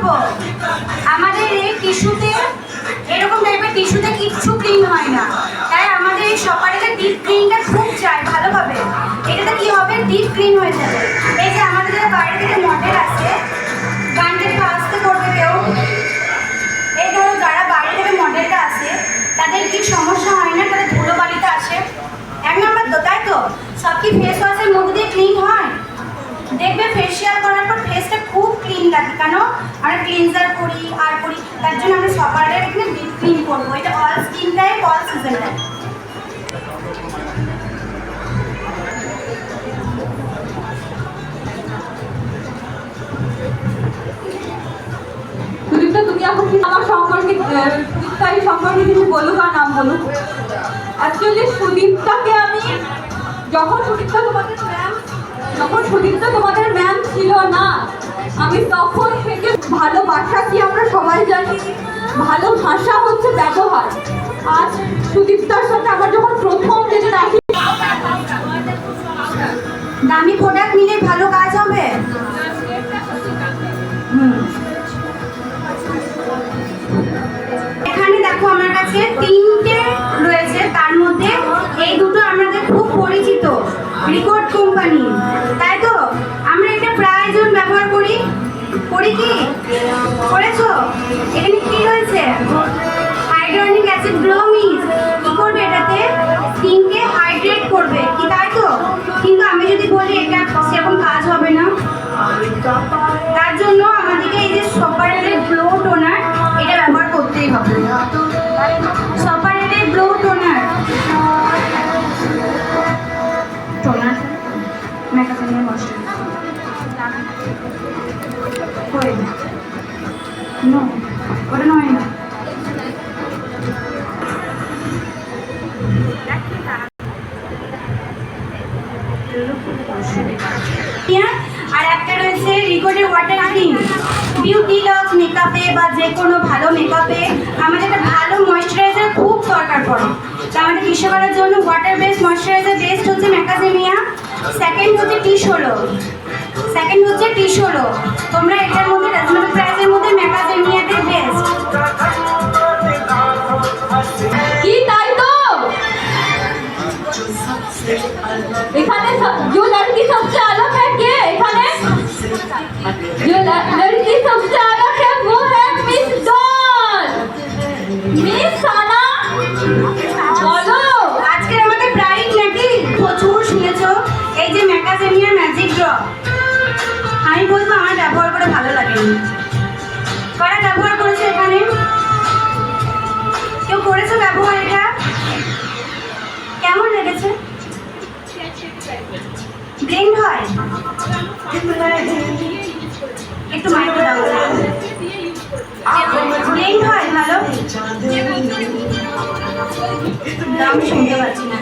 বলবো, আমাদের এই টিস্যুতে এরকম টাইপের টিস্যুতে কিচ্ছু ক্লিন হয় না, তাই আমাদের এই সপারেতে ডিপ ক্লিনটা খুব চাই ভালোভাবে। এটাতে কি হবে, ডিপ ক্লিন হয়ে যাবে। এই যে আমাদের যারা বাইরে থেকে মডেল আছে, গানটা একটু আসতে করবে কেউ। এই ধরো যারা বাইরে থেকে মডেলটা আসে তাদের কি সমস্যা হয় না, তাদের ধুলোবালিতে আসে 1 নম্বর তো, তাই তো? সব কি ফেস ওয়াশের মধ্যে দিয়ে ক্লিন হয়? দেখবে ফেসিয়াল করার পর ফেসটা খুব ক্লিন লাগে, কেন আমরা ক্লিনজার করি আর করি, তার জন্য আমরা সকালে এখানে ডিপ ক্লিন করবো। এটা all skin type, all season type. Sudipta, তুমি এখন আমার সম্পর্কে সুদীপ্তাই সম্পর্কে কিছু বলুক আর নাম বলুক। অ্যাকচুয়ালি সুদীপ্তাকে আমি যখন সুদীপ্তা তোমাদের ম্যাম ছিল না, আমি তখন থেকে ভালোবাসা কি আমরা সবাই জানি, ভালো ভাষা হচ্ছে ব্যবহার। আজ সুদীপ্তার সাথে আমার যখন প্রথম যেদিন আসি, দামি প্রোডাক্ট নিলে ভালো কাজ হবে। এখানে দেখো আমার কাছে 3টে রয়েছে, তার মধ্যে এই দুটো আমাদের খুব পরিচিত, রিকর্ড কোম্পানি, তাই তো? আমরা এটা প্রায় জন ব্যবহার করি কি করেছো? এখানে কি রয়েছে, হাইড্রোনিক অ্যাসিড ব্রোমিজ। কি করবে এটাতে, স্কিনকে হাইড্রেট করবে, কি তাই তো? কিন্তু আমি যদি বলি এটা সেরকম কাজ হবে না, তার জন্য আমাদেরকে এই যে সপারেটেড গ্লো টোনার এটা ব্যবহার করতেই হবে। সপারেটেড গ্লো টোনার ম্যাকাসিনের মশলা ওটা নয় না। আর একটা রয়েছে রিকোডের ওয়াটার ক্রিম। বিউটি লস মেকআপে বা যে কোনো ভালো মেকআপে আমাদের একটা ভালো ময়েশ্চারাইজার খুব দরকার পড়ে। তো আমাদের গ্রীষ্মকালের জন্য ওয়াটার বেসড ময়েশ্চারাইজার বেস্ট হচ্ছে ম্যাকাডেমিয়া। সেকেন্ড হচ্ছে টিশোলো। তোমরা এটার মধ্যে রিজনেবল প্রাইসের মধ্যে ম্যাকাডেমিয়াতে বেস্ট। কি তাই তো? এখানে जो लड़की सबसे अलग है के এখানে जो लड़की सबसे अलग है वो है मिस डॉल, मिस साना। বলো আজকে আমাদের ব্রাইট নাকি প্রচুর শুনেছো এই যে ম্যাকাডেমিয়ার ম্যাজিক ড্রপ। আমি বলবো আমার ব্যবহার করে ভালো লাগেনি। কারা ব্যবহার করেছো এখানে? কেউ করেছো ব্যবহার? এটা কেমন লেগেছে? ব্লেন্ড হয় একটু মাইক্রো দাও, ব্লেন্ড হয় ভালো। আমি শুনতে পাচ্ছি না।